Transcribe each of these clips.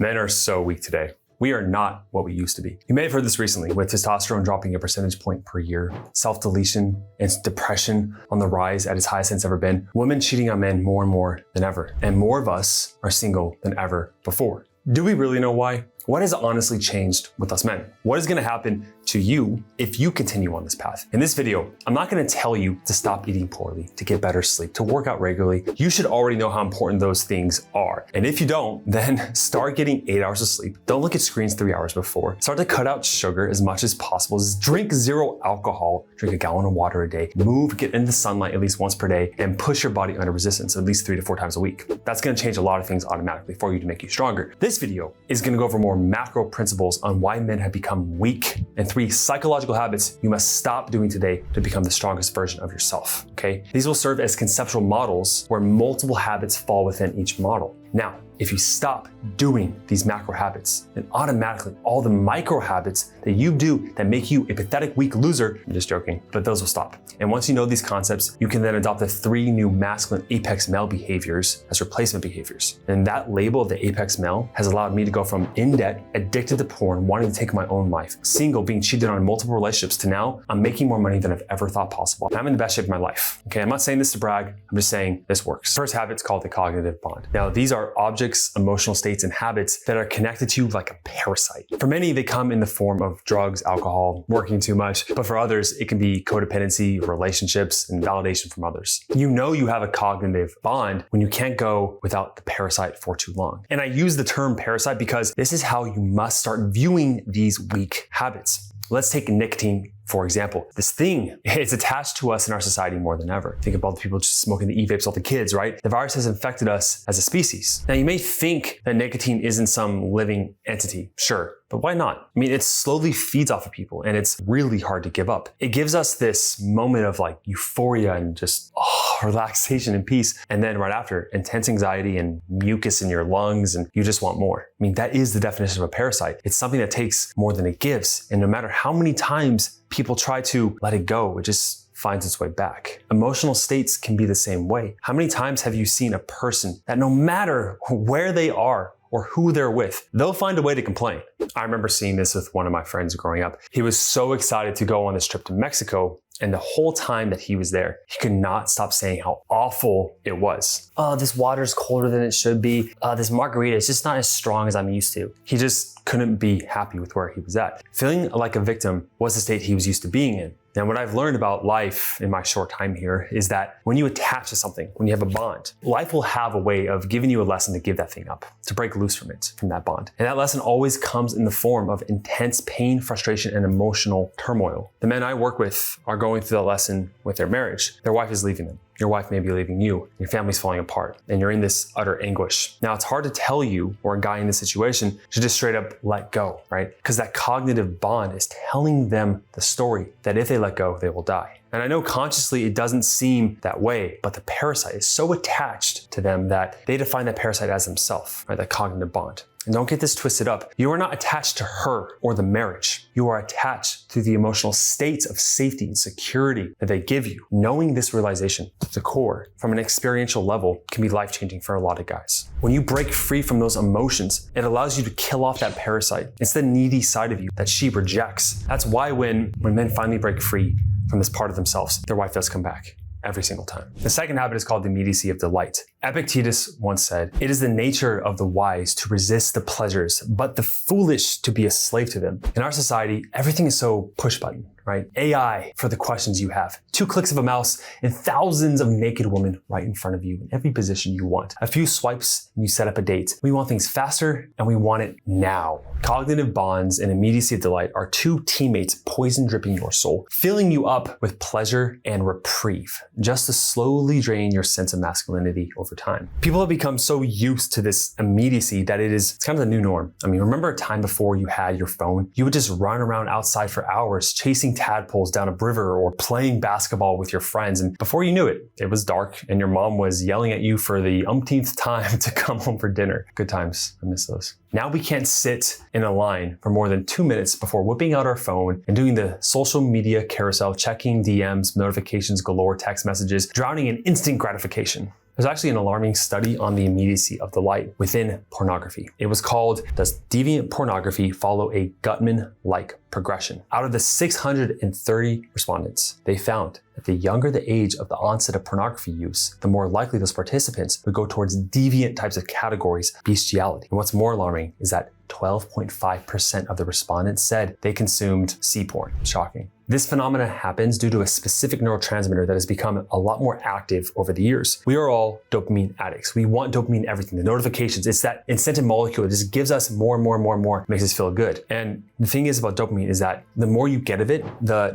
Men are so weak today. We are not what we used to be. You may have heard this recently with testosterone dropping a percentage point per year, self-deletion and depression on the rise at its highest it's ever been, women cheating on men more and more than ever, and more of us are single than ever before. Do we really know why? What has honestly changed with us men? What is gonna happen to you if you continue on this path? In this video, I'm not gonna tell you to stop eating poorly, to get better sleep, to work out regularly. You should already know how important those things are. And if you don't, then start getting 8 hours of sleep. Don't look at screens 3 hours before. Start to cut out sugar as much as possible. Just drink 0 alcohol, drink a gallon of water a day, move, get into sunlight at least once per day, and push your body under resistance at least 3 to 4 times a week. That's gonna change a lot of things automatically for you to make you stronger. This video is gonna go over more macro principles on why men have become weak and 3 psychological habits you must stop doing today to become the strongest version of yourself, okay? These will serve as conceptual models where multiple habits fall within each model. Now, if you stop doing these macro habits, then automatically all the micro habits that you do that make you a pathetic, weak loser, I'm just joking, but those will stop. And once you know these concepts, you can then adopt the 3 new masculine apex male behaviors as replacement behaviors. And that label of the apex male has allowed me to go from in debt, addicted to porn, wanting to take my own life, single, being cheated on in multiple relationships, to now I'm making more money than I've ever thought possible. I'm in the best shape of my life. Okay, I'm not saying this to brag, I'm just saying this works. First habit's called the cognitive bond. Now, these are objects, emotional states, and habits that are connected to you like a parasite. For many, they come in the form of drugs, alcohol, working too much, but for others, it can be codependency, relationships, and validation from others. You know you have a cognitive bond when you can't go without the parasite for too long. And I use the term parasite because this is how you must start viewing these weak habits. Let's take nicotine, for example. This thing, it's attached to us in our society more than ever. Think about the people just smoking the e-vapes, all the kids, right? The virus has infected us as a species. Now, you may think that nicotine isn't some living entity, sure, but why not? I mean, it slowly feeds off of people and it's really hard to give up. It gives us this moment of like euphoria and just relaxation and peace. And then right after, intense anxiety and mucus in your lungs, and you just want more. I mean, that is the definition of a parasite. It's something that takes more than it gives. And no matter how many times people try to let it go, it just finds its way back. Emotional states can be the same way. How many times have you seen a person that no matter where they are or who they're with, they'll find a way to complain? I remember seeing this with one of my friends growing up. He was so excited to go on this trip to Mexico, and the whole time that he was there, he could not stop saying how awful it was. Oh, this water's colder than it should be. This margarita is just not as strong as I'm used to. He just couldn't be happy with where he was at. Feeling like a victim was the state he was used to being in. Now, what I've learned about life in my short time here is that when you attach to something, when you have a bond, life will have a way of giving you a lesson to give that thing up, to break loose from it, from that bond. And that lesson always comes in the form of intense pain, frustration, and emotional turmoil. The men I work with are going through that lesson with their marriage. Their wife is leaving them. Your wife may be leaving you, your family's falling apart, and you're in this utter anguish. Now, it's hard to tell you, or a guy in this situation, to just straight up let go, right? Because that cognitive bond is telling them the story that if they let go, they will die. And I know consciously it doesn't seem that way, but the parasite is so attached to them that they define that parasite as themselves, right? That cognitive bond. And don't get this twisted up. You are not attached to her or the marriage. You are attached to the emotional states of safety and security that they give you. Knowing this realization to the core from an experiential level can be life-changing for a lot of guys. When you break free from those emotions, it allows you to kill off that parasite. It's the needy side of you that she rejects. That's why when men finally break free from this part of themselves, their wife does come back. Every single time. The second habit is called the immediacy of delight. Epictetus once said, "It is the nature of the wise to resist the pleasures, but the foolish to be a slave to them." In our society, everything is so push button, right? AI for the questions you have. 2 clicks of a mouse and thousands of naked women right in front of you in every position you want. A few swipes and you set up a date. We want things faster and we want it now. Cognitive bonds and immediacy of delight are 2 teammates poison dripping your soul, filling you up with pleasure and reprieve, just to slowly drain your sense of masculinity over time. People have become so used to this immediacy that it's kind of the new norm. I mean, remember a time before you had your phone? You would just run around outside for hours chasing tadpoles down a river or playing basketball with your friends. And before you knew it, it was dark and your mom was yelling at you for the umpteenth time to come home for dinner. Good times. I miss those. Now we can't sit in a line for more than 2 minutes before whipping out our phone and doing the social media carousel, checking DMs, notifications galore, text messages, drowning in instant gratification. There's actually an alarming study on the immediacy of delight within pornography. It was called, Does Deviant Pornography Follow a Gutman-like Progression? Out of the 630 respondents, they found that the younger the age of the onset of pornography use, the more likely those participants would go towards deviant types of categories, bestiality. And what's more alarming is that 12.5% of the respondents said they consumed C-porn. Shocking. This phenomenon happens due to a specific neurotransmitter that has become a lot more active over the years. We are all dopamine addicts. We want dopamine in everything. The notifications, it's that incentive molecule. It just gives us more, makes us feel good. And the thing is about dopamine is that the more you get of it,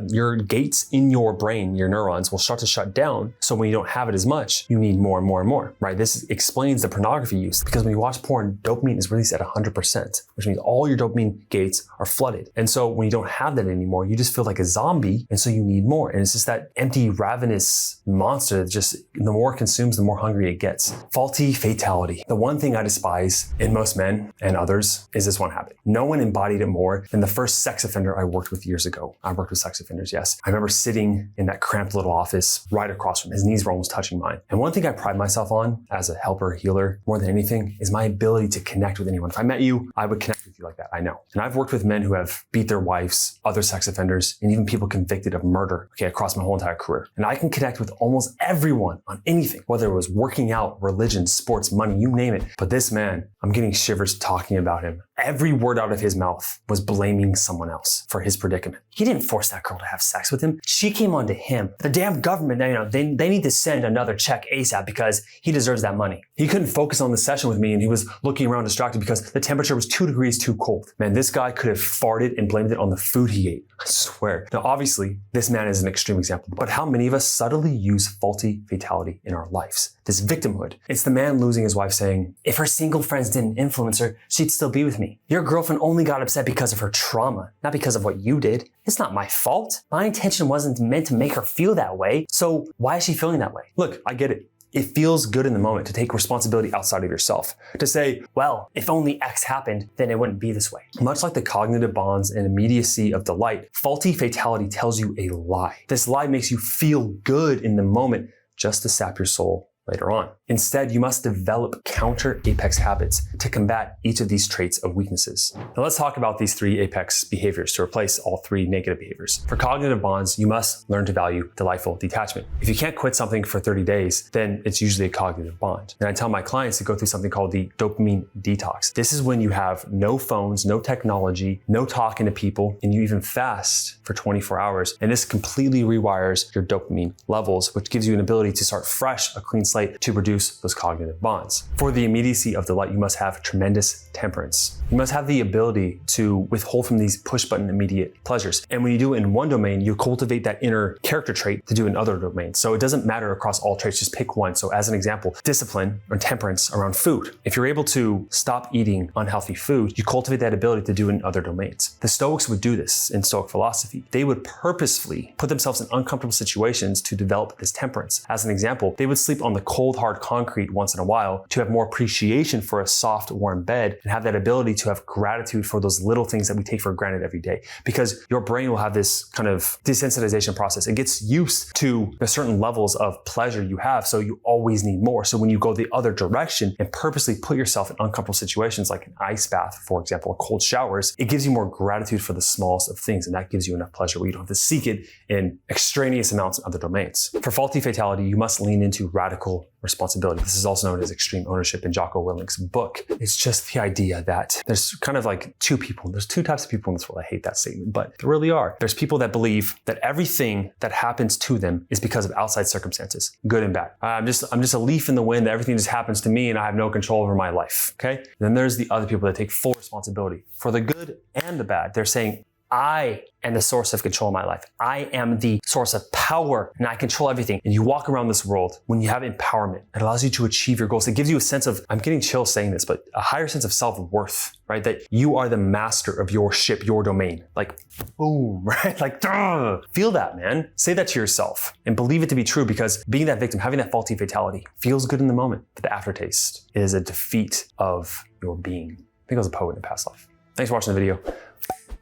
your gates in your brain, your neurons will start to shut down. So when you don't have it as much, you need more and more, right? This explains the pornography use, because when you watch porn, dopamine is released at 100%, which means all your dopamine gates are flooded. And so when you don't have that anymore, you just feel like a zombie, and so you need more. And it's just that empty, ravenous monster that just, the more it consumes, the more hungry it gets. Faulty fatality. The one thing I despise in most men and others is this one habit. No one embodied it more than the first sex offender I worked with years ago. I worked with sex offenders, yes. I remember sitting in that cramped little office right across from him. His knees were almost touching mine. And one thing I pride myself on as a helper, healer, more than anything, is my ability to connect with anyone. If I met you, I would connect with you like that. I know. And I've worked with men who have beat their wives, other sex offenders, and even people convicted of murder, across my whole entire career. And I can connect with almost everyone on anything, whether it was working out, religion, sports, money, you name it. But this man, I'm getting shivers talking about him. Every word out of his mouth was blaming someone else for his predicament. He didn't force that girl to have sex with him. She came on to him. The damn government, they need to send another check ASAP because he deserves that money. He couldn't focus on the session with me, and he was looking around distracted because the temperature was 2 degrees too cold. Man, this guy could have farted and blamed it on the food he ate. I swear. Now, obviously, this man is an extreme example, but how many of us subtly use faulty fatality in our lives? This victimhood. It's the man losing his wife saying, if her single friends didn't influence her, she'd still be with me. Your girlfriend only got upset because of her trauma, not because of what you did. It's not my fault. My intention wasn't meant to make her feel that way. So why is she feeling that way? Look, I get it. It feels good in the moment to take responsibility outside of yourself. To say, well, if only X happened, then it wouldn't be this way. Much like the cognitive bonds and immediacy of delight, faulty fatality tells you a lie. This lie makes you feel good in the moment just to sap your soul later on. Instead, you must develop counter apex habits to combat each of these traits of weaknesses. Now let's talk about these 3 apex behaviors to replace all 3 negative behaviors. For cognitive bonds, you must learn to value delightful detachment. If you can't quit something for 30 days, then it's usually a cognitive bond. And I tell my clients to go through something called the dopamine detox. This is when you have no phones, no technology, no talking to people, and you even fast for 24 hours. And this completely rewires your dopamine levels, which gives you an ability to start fresh, a clean slate, to produce those cognitive bonds. For the immediacy of delight, you must have tremendous temperance. You must have the ability to withhold from these push button immediate pleasures. And when you do it in one domain, you cultivate that inner character trait to do in other domains. So it doesn't matter across all traits, just pick one. So as an example, discipline or temperance around food. If you're able to stop eating unhealthy food, you cultivate that ability to do it in other domains. The Stoics would do this in Stoic philosophy. They would purposefully put themselves in uncomfortable situations to develop this temperance. As an example, they would sleep on the cold, hard concrete once in a while to have more appreciation for a soft, warm bed and have that ability to have gratitude for those little things that we take for granted every day. Because your brain will have this kind of desensitization process. It gets used to the certain levels of pleasure you have, so you always need more. So when you go the other direction and purposely put yourself in uncomfortable situations like an ice bath, for example, or cold showers, it gives you more gratitude for the smallest of things, and that gives you enough pleasure where you don't have to seek it in extraneous amounts in other domains. For faulty fatality, you must lean into radical responsibility. This is also known as extreme ownership in Jocko Willink's book. It's just the idea that there's kind of like 2 people. There's 2 types of people in this world. I hate that statement, but there really are. There's people that believe that everything that happens to them is because of outside circumstances, good and bad. I'm just a leaf in the wind, that everything just happens to me and I have no control over my life. Okay? And then there's the other people that take full responsibility for the good and the bad. They're saying, I am the source of control in my life. I am the source of power and I control everything. And you walk around this world when you have empowerment. It allows you to achieve your goals. It gives you a sense of, I'm getting chills saying this, but a higher sense of self-worth, right? That you are the master of your ship, your domain. Like, boom, right? Like, duh. Feel that, man. Say that to yourself and believe it to be true, because being that victim, having that faulty fatality feels good in the moment, but the aftertaste is a defeat of your being. I think I was a poet in a past life. Thanks for watching the video.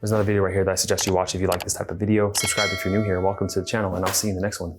There's another video right here that I suggest you watch if you like this type of video. Subscribe if you're new here. Welcome to the channel, and I'll see you in the next one.